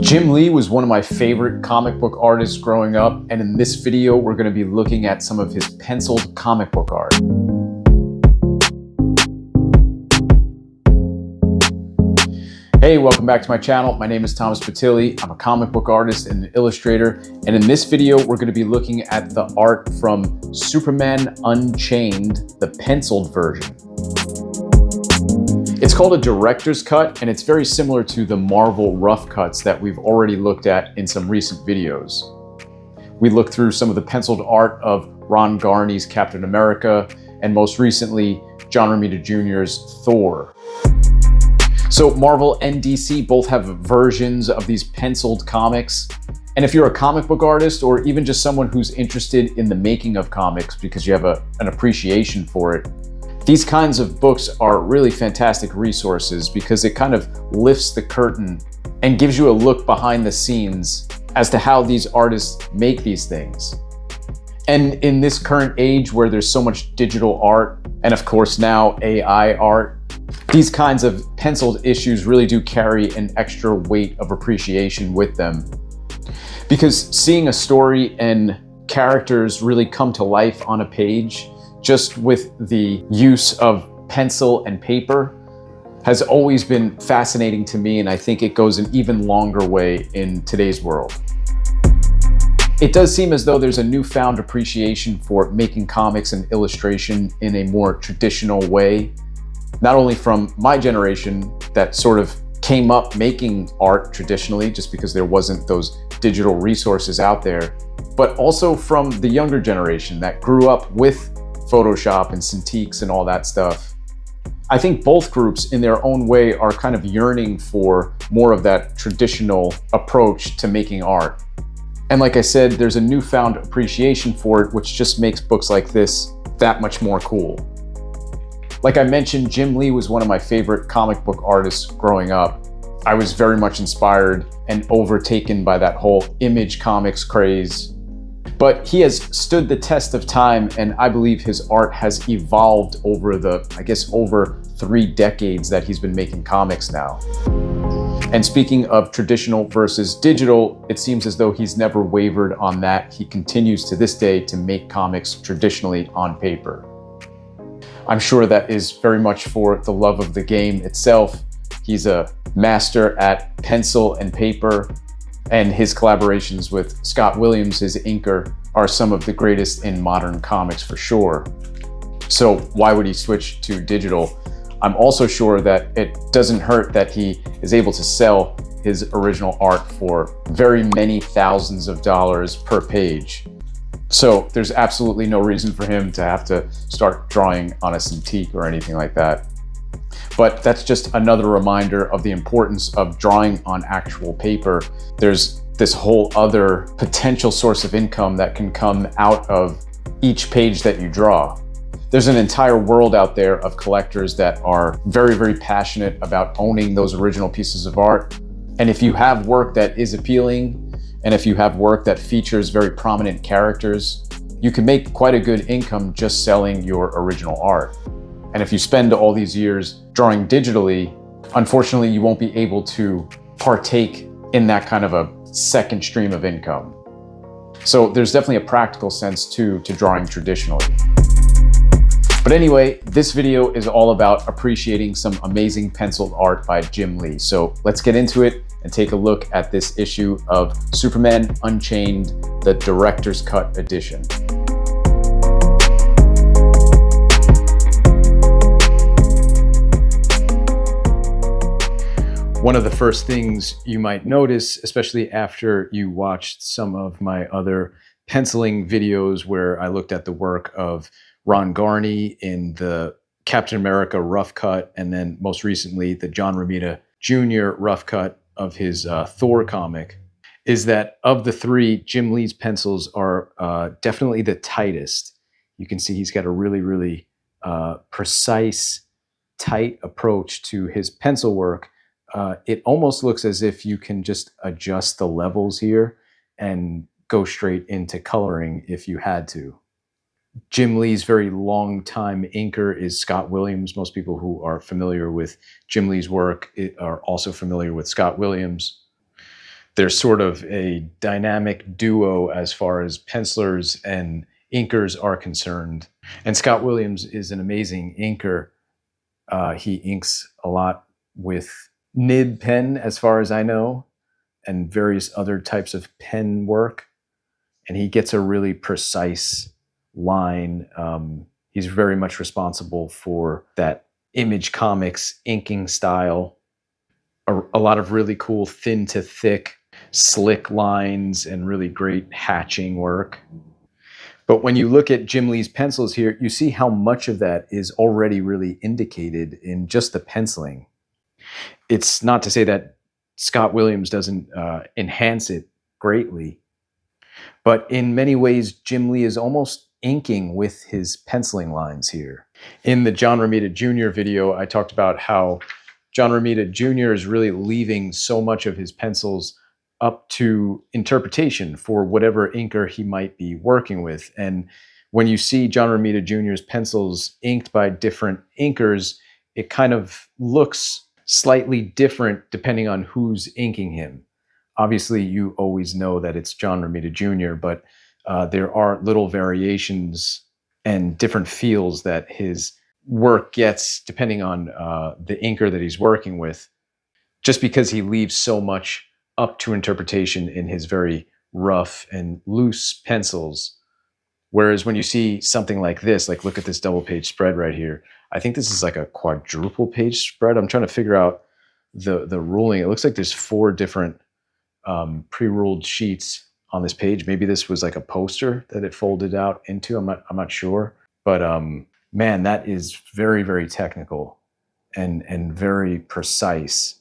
Jim Lee was one of my favorite comic book artists growing up, and in this video, we're going to be looking at some of his penciled comic book art. Hey, welcome back to my channel. My name is Thomas Patilli. I'm a comic book artist and an illustrator, and in this video, we're going to be looking at the art from Superman Unchained, the penciled version. It's called a director's cut, and it's very similar to the Marvel rough cuts that we've already looked at in some recent videos. We looked through some of the penciled art of Ron Garney's Captain America, and most recently, John Romita Jr.'s Thor. So Marvel and DC both have versions of these penciled comics. And if you're a comic book artist, or even just someone who's interested in the making of comics because you have an appreciation for it, these kinds of books are really fantastic resources because it kind of lifts the curtain and gives you a look behind the scenes as to how these artists make these things. And in this current age where there's so much digital art, and of course now AI art, these kinds of penciled issues really do carry an extra weight of appreciation with them. Because seeing a story and characters really come to life on a page, just with the use of pencil and paper, has always been fascinating to me, and I think it goes an even longer way in today's world. It does seem as though there's a newfound appreciation for making comics and illustration in a more traditional way, not only from my generation that sort of came up making art traditionally just because there wasn't those digital resources out there, but also from the younger generation that grew up with Photoshop and Cintiqs and all that stuff. I think both groups in their own way are kind of yearning for more of that traditional approach to making art. And like I said, there's a newfound appreciation for it, which just makes books like this that much more cool. Like I mentioned, Jim Lee was one of my favorite comic book artists growing up. I was very much inspired and overtaken by that whole Image Comics craze. But he has stood the test of time, and I believe his art has evolved over over 3 decades that he's been making comics now. And speaking of traditional versus digital, it seems as though he's never wavered on that. He continues to this day to make comics traditionally on paper. I'm sure that is very much for the love of the game itself. He's a master at pencil and paper, and his collaborations with Scott Williams, his inker, are some of the greatest in modern comics for sure. So why would he switch to digital? I'm also sure that it doesn't hurt that he is able to sell his original art for very many thousands of dollars per page. So there's absolutely no reason for him to have to start drawing on a Cintiq or anything like that. But that's just another reminder of the importance of drawing on actual paper. There's this whole other potential source of income that can come out of each page that you draw. There's an entire world out there of collectors that are very, very passionate about owning those original pieces of art. And if you have work that is appealing, and if you have work that features very prominent characters, you can make quite a good income just selling your original art. And if you spend all these years drawing digitally, unfortunately, you won't be able to partake in that kind of a second stream of income. So there's definitely a practical sense too to drawing traditionally. But anyway, this video is all about appreciating some amazing penciled art by Jim Lee. So let's get into it and take a look at this issue of Superman Unchained, the Director's Cut edition. One of the first things you might notice, especially after you watched some of my other penciling videos where I looked at the work of Ron Garney in the Captain America rough cut, and then most recently the John Romita Jr. rough cut of his Thor comic, is that of the 3, Jim Lee's pencils are definitely the tightest. You can see he's got a really, really precise, tight approach to his pencil work. It almost looks as if you can just adjust the levels here and go straight into coloring if you had to. Jim Lee's very long-time inker is Scott Williams. Most people who are familiar with Jim Lee's work are also familiar with Scott Williams. They're sort of a dynamic duo as far as pencilers and inkers are concerned. And Scott Williams is an amazing inker. He inks a lot with nib pen, as far as I know, and various other types of pen work. And he gets a really precise line. He's very much responsible for that Image Comics inking style. A lot of really cool thin to thick, slick lines and really great hatching work. But when you look at Jim Lee's pencils here, you see how much of that is already really indicated in just the penciling. It's not to say that Scott Williams doesn't enhance it greatly, but in many ways, Jim Lee is almost inking with his penciling lines here. In the John Romita Jr. video, I talked about how John Romita Jr. is really leaving so much of his pencils up to interpretation for whatever inker he might be working with. And when you see John Romita Jr.'s pencils inked by different inkers, it kind of looks slightly different depending on who's inking him. Obviously, you always know that it's John Romita Jr., but there are little variations and different feels that his work gets depending on the inker that he's working with, just because he leaves so much up to interpretation in his very rough and loose pencils. Whereas when you see something like this, like look at this double page spread right here. I think this is like a quadruple page spread. I'm trying to figure out the ruling. It looks like there's 4 different pre-ruled sheets on this page. Maybe this was like a poster that it folded out into. I'm not sure. But man, that is very, very technical and very precise.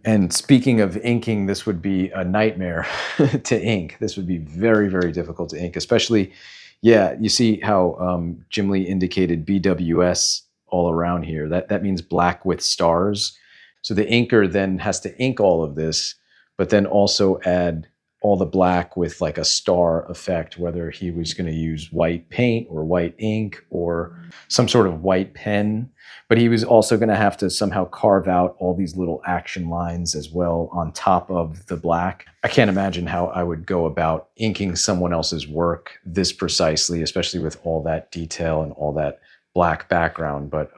And speaking of inking, this would be a nightmare to ink. This would be very, very difficult to ink, especially, yeah, you see how Jim Lee indicated BWS all around here. That means black with stars. So the inker then has to ink all of this, but then also add all the black with like a star effect, whether he was going to use white paint or white ink or some sort of white pen. But he was also going to have to somehow carve out all these little action lines as well on top of the black. I can't imagine how I would go about inking someone else's work this precisely, especially with all that detail and all that black background. But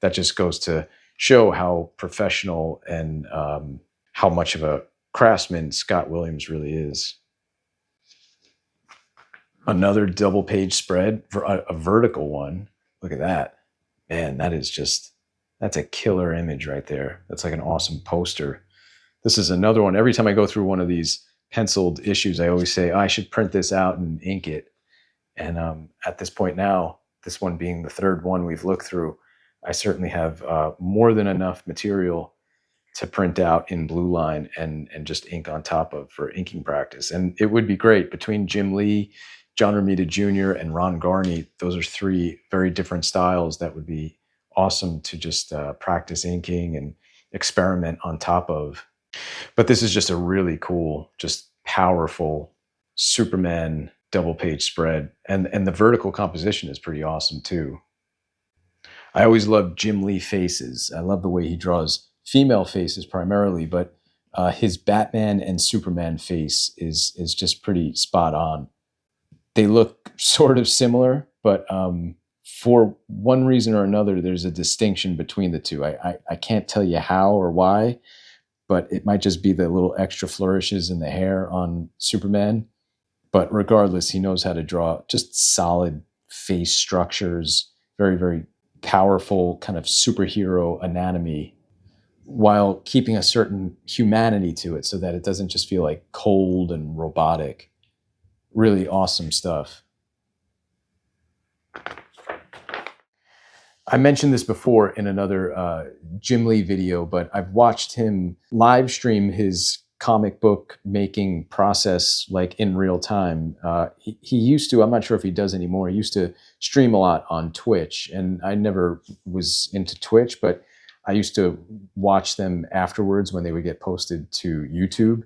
that just goes to show how professional and how much of a craftsman Scott Williams really is. Another double page spread for a vertical one. Look at that. Man, that's a killer image right there. That's like an awesome poster. This is another one. Every time I go through one of these penciled issues, I always say, I should print this out and ink it. And at this point now, this one being the 3rd one we've looked through, I certainly have more than enough material to print out in blue line and just ink on top of for inking practice. And it would be great between Jim Lee, John Romita Jr., and Ron Garney. Those are 3 very different styles that would be awesome to just practice inking and experiment on top of. But this is just a really cool, just powerful Superman double page spread. And the vertical composition is pretty awesome too. I always loved Jim Lee faces. I love the way he draws female faces primarily, but his Batman and Superman face is just pretty spot on. They look sort of similar, but for one reason or another, there's a distinction between the two. I can't tell you how or why, but it might just be the little extra flourishes in the hair on Superman. But regardless, he knows how to draw just solid face structures, very, very powerful kind of superhero anatomy, while keeping a certain humanity to it so that it doesn't just feel like cold and robotic. Really awesome stuff. I mentioned this before in another Jim Lee video, but I've watched him live stream his comic book making process like in real time. He used to, I'm not sure if he does anymore, he used to stream a lot on Twitch, and I never was into Twitch, but I used to watch them afterwards when they would get posted to YouTube.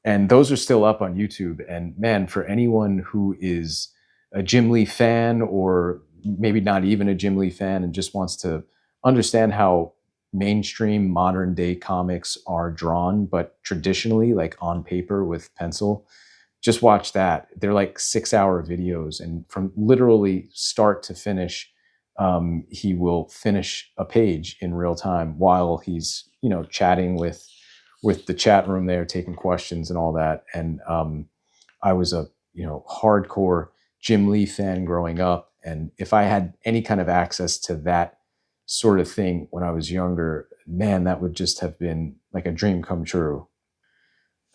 And those are still up on YouTube. And man, for anyone who is a Jim Lee fan, or maybe not even a Jim Lee fan, and just wants to understand how mainstream modern day comics are drawn, but traditionally, like on paper with pencil, just watch that. They're like 6-hour videos, and from literally start to finish, he will finish a page in real time while he's, chatting with the chat room there, taking questions and all that. And I was a, hardcore Jim Lee fan growing up, and if I had any kind of access to that sort of thing when I was younger, man, that would just have been like a dream come true.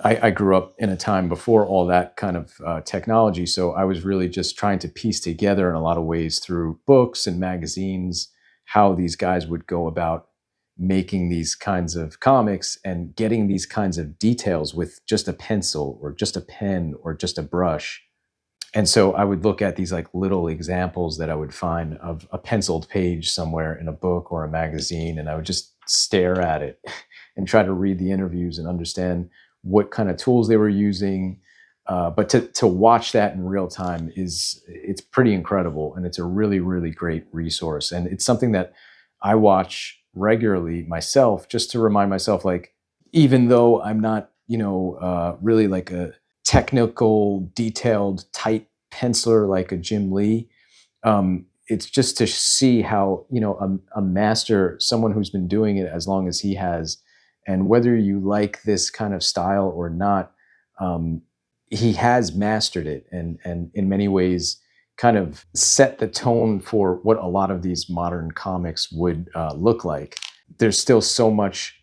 I grew up in a time before all that kind of technology, so I was really just trying to piece together in a lot of ways through books and magazines how these guys would go about making these kinds of comics and getting these kinds of details with just a pencil or just a pen or just a brush. And so I would look at these like little examples that I would find of a penciled page somewhere in a book or a magazine, and I would just stare at it and try to read the interviews and understand what kind of tools they were using. But to watch that in real time it's pretty incredible, and it's a really, really great resource. And it's something that I watch regularly myself, just to remind myself, like, even though I'm not, really like a technical, detailed, tight penciler like a Jim Lee, it's just to see how, a master, someone who's been doing it as long as he has, and whether you like this kind of style or not, um, he has mastered it, and in many ways kind of set the tone for what a lot of these modern comics would look like. There's still so much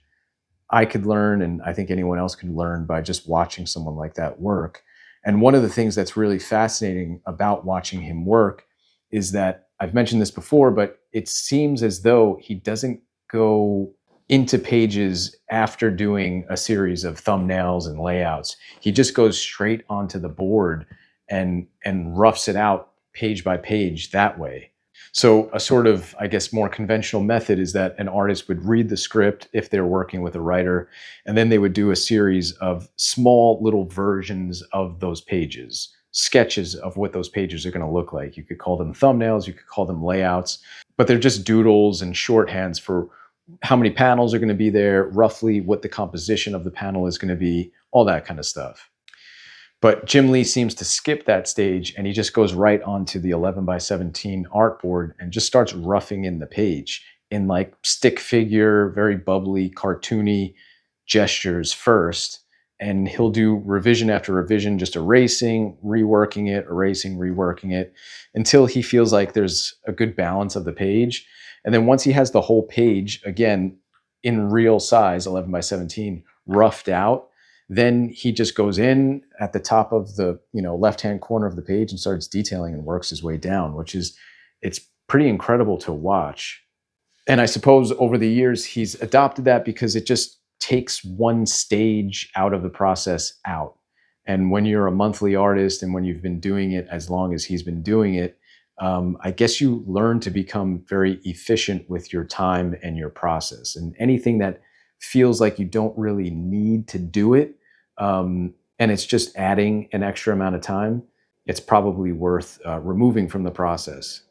I could learn, and I think anyone else can learn by just watching someone like that work. And one of the things that's really fascinating about watching him work is that I've mentioned this before, but it seems as though he doesn't go into pages after doing a series of thumbnails and layouts. He just goes straight onto the board and roughs it out page by page that way. So a sort of, I guess, more conventional method is that an artist would read the script if they're working with a writer, and then they would do a series of small little versions of those pages, sketches of what those pages are going to look like. You could call them thumbnails, you could call them layouts, but they're just doodles and shorthands for how many panels are going to be there, roughly what the composition of the panel is going to be, all that kind of stuff. But Jim Lee seems to skip that stage, and he just goes right onto the 11 by 17 artboard and just starts roughing in the page in like stick figure, very bubbly, cartoony gestures first. And he'll do revision after revision, just erasing, reworking it until he feels like there's a good balance of the page. And then once he has the whole page, again, in real size, 11 by 17, roughed out, then he just goes in at the top of the left-hand corner of the page and starts detailing and works his way down, it's pretty incredible to watch. And I suppose over the years he's adopted that because it just takes one stage out of the process out. And when you're a monthly artist and when you've been doing it as long as he's been doing it, I guess you learn to become very efficient with your time and your process. And anything that feels like you don't really need to do it, and it's just adding an extra amount of time, it's probably worth removing from the process.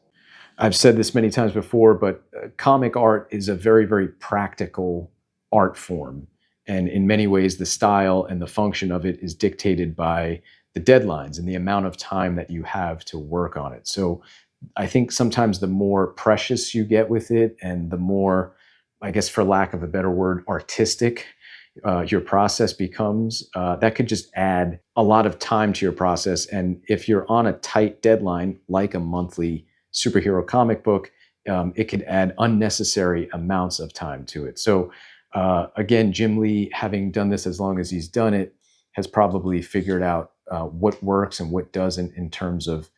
I've said this many times before, but comic art is a very, very practical art form. And in many ways, the style and the function of it is dictated by the deadlines and the amount of time that you have to work on it. So I think sometimes the more precious you get with it and the more, I guess, for lack of a better word, artistic your process becomes, that could just add a lot of time to your process. And if you're on a tight deadline, like a monthly superhero comic book, it could add unnecessary amounts of time to it. So again, Jim Lee, having done this as long as he's done it, has probably figured out what works and what doesn't in terms of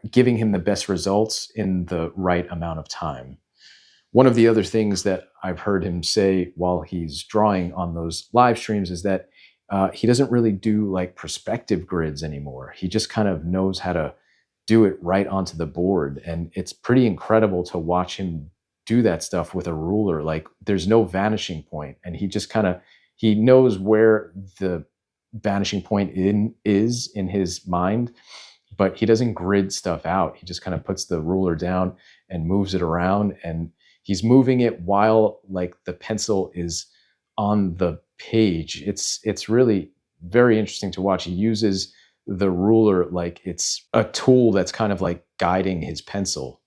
giving him the best results in the right amount of time. One of the other things that I've heard him say while he's drawing on those live streams is that he doesn't really do like perspective grids anymore. He just kind of knows how to do it right onto the board. And it's pretty incredible to watch him do that stuff with a ruler. Like there's no vanishing point, and he just kind of, he knows where the vanishing point is in his mind, but he doesn't grid stuff out. He just kind of puts the ruler down and moves it around. And he's moving it while like the pencil is on the page. It's really very interesting to watch. He uses the ruler like it's a tool that's kind of like guiding his pencil.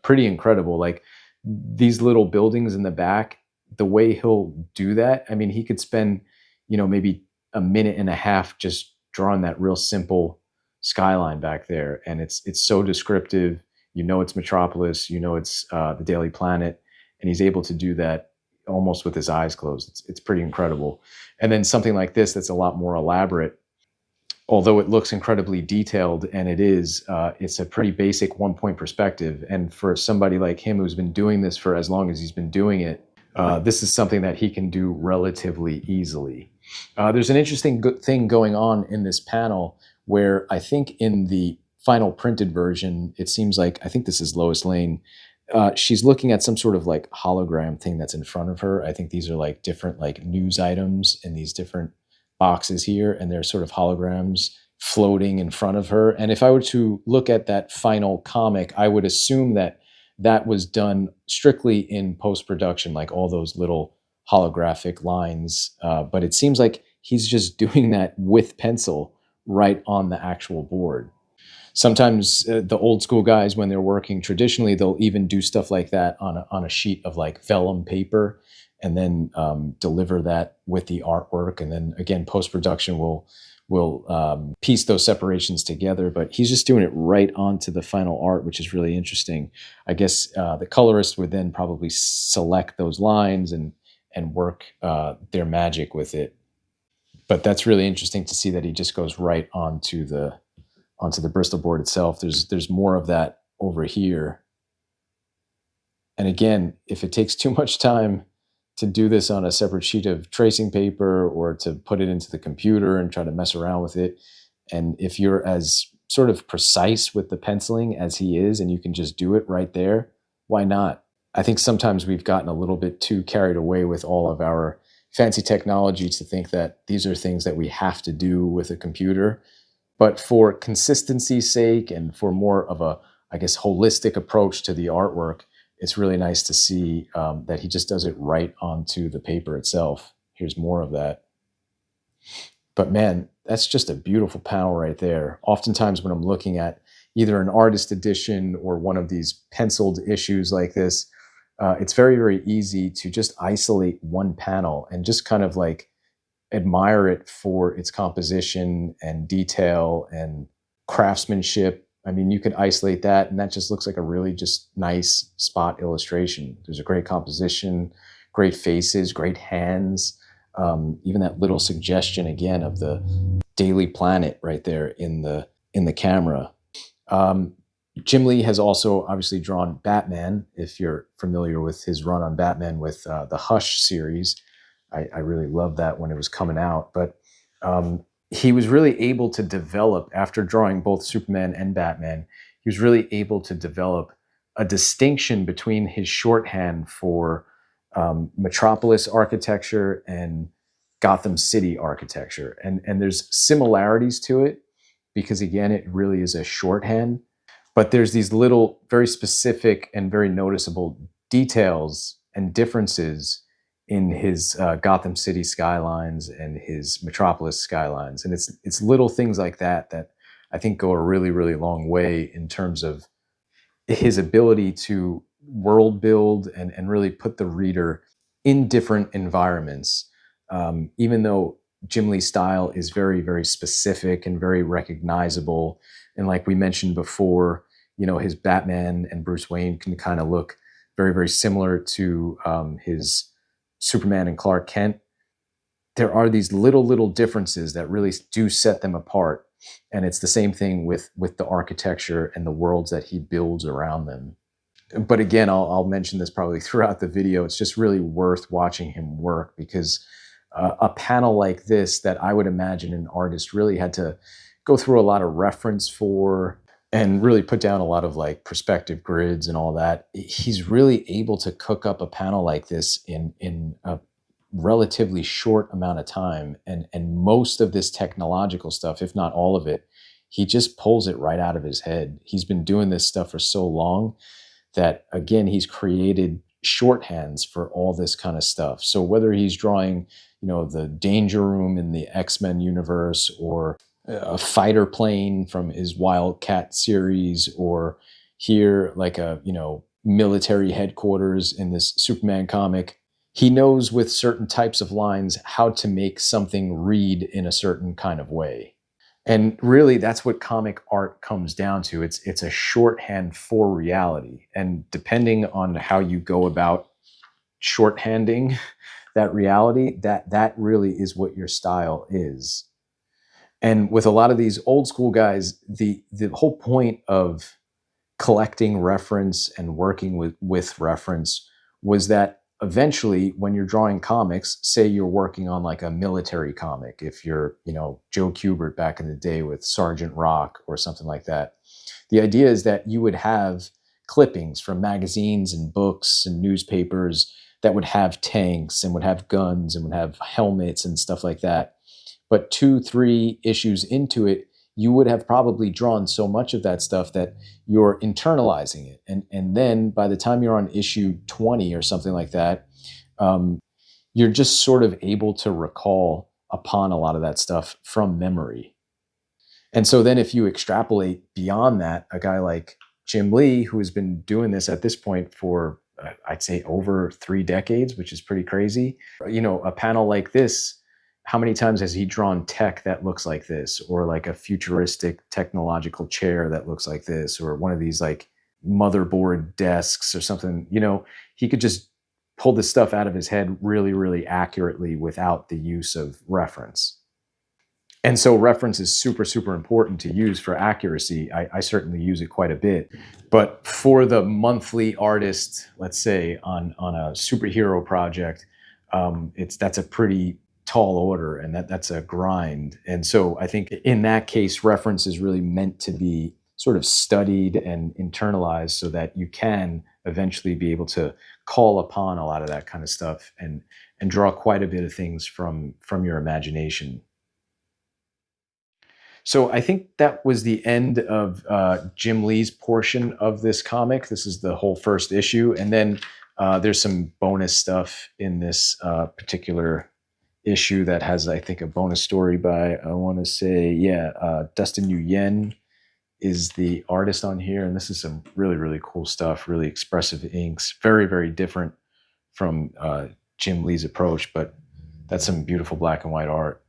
Pretty incredible. Like these little buildings in the back, the way he'll do that. I mean, he could spend, maybe a minute and a half just drawing that real simple skyline back there, and it's so descriptive. It's Metropolis. It's the Daily Planet, and he's able to do that almost with his eyes closed. It's pretty incredible. And then something like this that's a lot more elaborate, although it looks incredibly detailed, and it's a pretty basic one-point perspective. And for somebody like him who's been doing this for as long as he's been doing it, this is something that he can do relatively easily. There's an interesting thing going on in this panel where I think in the final printed version, it seems like, I think this is Lois Lane, she's looking at some sort of like hologram thing that's in front of her. I think these are like different like news items in these different boxes here, and they're sort of holograms floating in front of her. And if I were to look at that final comic, I would assume that that was done strictly in post-production, like all those little holographic lines. But it seems like he's just doing that with pencil right on the actual board. Sometimes the old school guys, when they're working traditionally, they'll even do stuff like that on a sheet of like vellum paper, and then deliver that with the artwork. And then again, post-production will piece those separations together. But he's just doing it right onto the final art, which is really interesting. I guess the colorist would then probably select those lines and work their magic with it. But that's really interesting to see that he just goes right onto the Bristol board itself. There's more of that over here. And again, if it takes too much time to do this on a separate sheet of tracing paper or to put it into the computer and try to mess around with it, and if you're as sort of precise with the penciling as he is, and you can just do it right there, why not? I think sometimes we've gotten a little bit too carried away with all of our fancy technology to think that these are things that we have to do with a computer. But for consistency's sake and for more of a, I guess, holistic approach to the artwork, it's really nice to see that he just does it right onto the paper itself. Here's more of that. But man, that's just a beautiful panel right there. Oftentimes when I'm looking at either an artist edition or one of these penciled issues like this, it's very, very easy to just isolate one panel and just kind of like admire it for its composition and detail and craftsmanship. I mean, you could isolate that and that just looks like a really just nice spot illustration. There's a great composition, great faces, great hands. Even that little suggestion again of the Daily Planet right there in the camera. Jim Lee has also obviously drawn Batman, if you're familiar with his run on Batman with the Hush series. I really loved that when it was coming out. But he was really able to develop, after drawing both Superman and Batman, he was really able to develop a distinction between his shorthand for Metropolis architecture and Gotham City architecture. And there's similarities to it because, again, it really is a shorthand. But there's these little, very specific and very noticeable details and differences in his Gotham City skylines and his Metropolis skylines. And it's little things like that that I think go a really, really long way in terms of his ability to world build and really put the reader in different environments. Even though Jim Lee's style is very, very specific and very recognizable. And like we mentioned before, his Batman and Bruce Wayne can kind of look very, very similar to his Superman and Clark Kent. There are these little differences that really do set them apart. And it's the same thing with the architecture and the worlds that he builds around them. But again, I'll mention this probably throughout the video. It's just really worth watching him work because a panel like this that I would imagine an artist really had to go through a lot of reference for and really put down a lot of like perspective grids and all that. He's really able to cook up a panel like this in a relatively short amount of time. And most of this technological stuff, if not all of it, he just pulls it right out of his head. He's been doing this stuff for so long that, again, he's created shorthands for all this kind of stuff. So whether he's drawing, the Danger Room in the X-Men universe, or a fighter plane from his Wildcat series, or here like a, military headquarters in this Superman comic, he knows with certain types of lines how to make something read in a certain kind of way. And really, that's what comic art comes down to. It's a shorthand for reality. And depending on how you go about shorthanding that reality, that really is what your style is. And with a lot of these old school guys, the whole point of collecting reference and working with reference was that eventually, when you're drawing comics, say you're working on like a military comic, if you're, Joe Kubert back in the day with Sergeant Rock or something like that, the idea is that you would have clippings from magazines and books and newspapers that would have tanks and would have guns and would have helmets and stuff like that. But 2-3 issues into it, you would have probably drawn so much of that stuff that you're internalizing it. And then by the time you're on issue 20 or something like that, you're just sort of able to recall upon a lot of that stuff from memory. And so then if you extrapolate beyond that, a guy like Jim Lee, who has been doing this at this point for, I'd say, over 3 decades, which is pretty crazy. A panel like this, how many times has he drawn tech that looks like this, or like a futuristic technological chair that looks like this, or one of these like motherboard desks or something? He could just pull this stuff out of his head really, really accurately without the use of reference. And so reference is super, super important to use for accuracy. I certainly use it quite a bit. But for the monthly artist, let's say on a superhero project, that's a pretty tall order, and that's a grind. And so I think in that case, reference is really meant to be sort of studied and internalized so that you can eventually be able to call upon a lot of that kind of stuff and draw quite a bit of things from your imagination. So I think that was the end of Jim Lee's portion of this comic. This is the whole first issue. And then there's some bonus stuff in this particular issue that has, I think, a bonus story by, I want to say, Dustin Nguyen is the artist on here. And this is some really, really cool stuff, really expressive inks, very, very different from Jim Lee's approach, but that's some beautiful black and white art.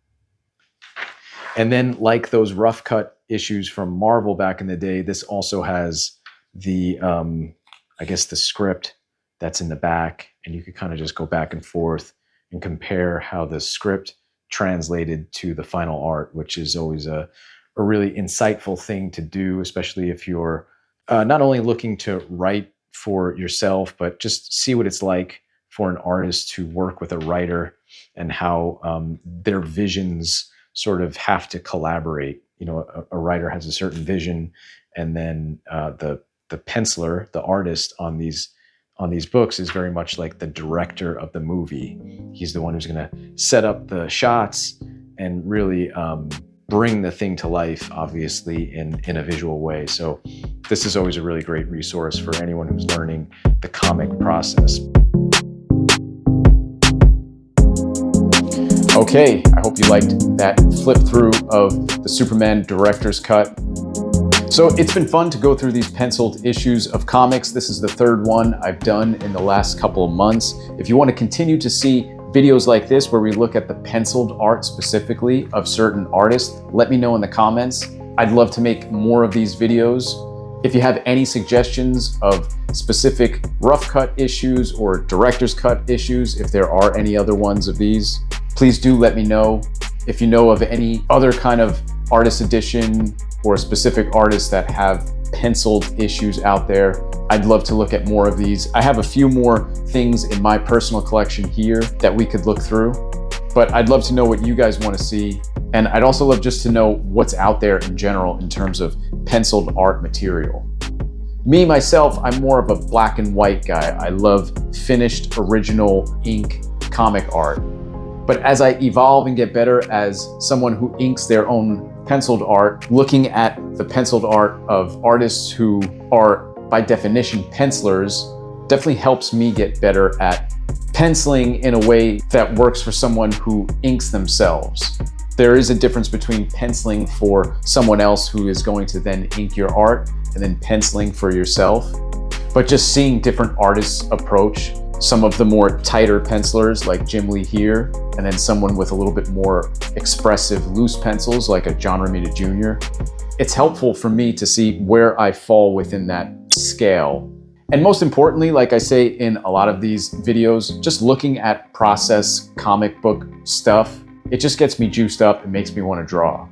And then, like those rough cut issues from Marvel back in the day, this also has the, I guess, the script that's in the back, and you could kind of just go back and forth and compare how the script translated to the final art, which is always a really insightful thing to do, especially if you're not only looking to write for yourself, but just see what it's like for an artist to work with a writer and how their visions sort of have to collaborate. A writer has a certain vision, and then the penciler, the artist on these books, is very much like the director of the movie. He's the one who's going to set up the shots and really bring the thing to life, obviously, in a visual way. So this is always a really great resource for anyone who's learning the comic process. Okay, I hope you liked that flip through of the Superman director's cut. So it's been fun to go through these penciled issues of comics. This is the third one I've done in the last couple of months. If you want to continue to see videos like this where we look at the penciled art specifically of certain artists, let me know in the comments. I'd love to make more of these videos. If you have any suggestions of specific rough cut issues or director's cut issues, if there are any other ones of these, please do let me know. If you know of any other kind of artist edition or specific artists that have penciled issues out there, I'd love to look at more of these. I have a few more things in my personal collection here that we could look through, but I'd love to know what you guys want to see. And I'd also love just to know what's out there in general in terms of penciled art material. Me, myself, I'm more of a black and white guy. I love finished original ink comic art. But as I evolve and get better as someone who inks their own penciled art, looking at the penciled art of artists who are by definition pencilers, definitely helps me get better at penciling in a way that works for someone who inks themselves. There is a difference between penciling for someone else who is going to then ink your art and then penciling for yourself. But just seeing different artists approach, some of the more tighter pencilers like Jim Lee here, and then someone with a little bit more expressive loose pencils like a John Romita Jr. It's helpful for me to see where I fall within that scale. And most importantly, like I say in a lot of these videos, just looking at process comic book stuff, it just gets me juiced up and makes me want to draw.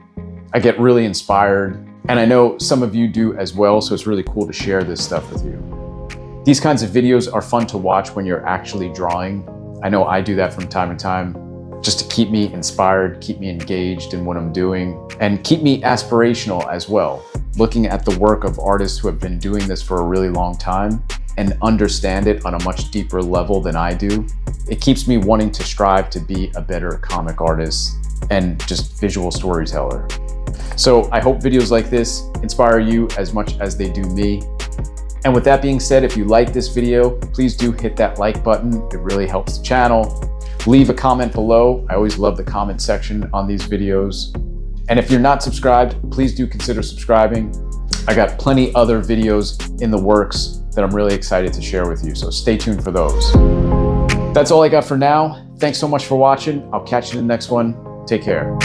I get really inspired, and I know some of you do as well, so it's really cool to share this stuff with you. These kinds of videos are fun to watch when you're actually drawing. I know I do that from time to time, just to keep me inspired, keep me engaged in what I'm doing, and keep me aspirational as well. Looking at the work of artists who have been doing this for a really long time and understand it on a much deeper level than I do, it keeps me wanting to strive to be a better comic artist and just visual storyteller. So I hope videos like this inspire you as much as they do me. And with that being said, if you like this video, please do hit that like button. It really helps the channel. Leave a comment below. I always love the comment section on these videos. And if you're not subscribed, please do consider subscribing. I got plenty other videos in the works that I'm really excited to share with you, so stay tuned for those. That's all I got for now. Thanks so much for watching. I'll catch you in the next one. Take care.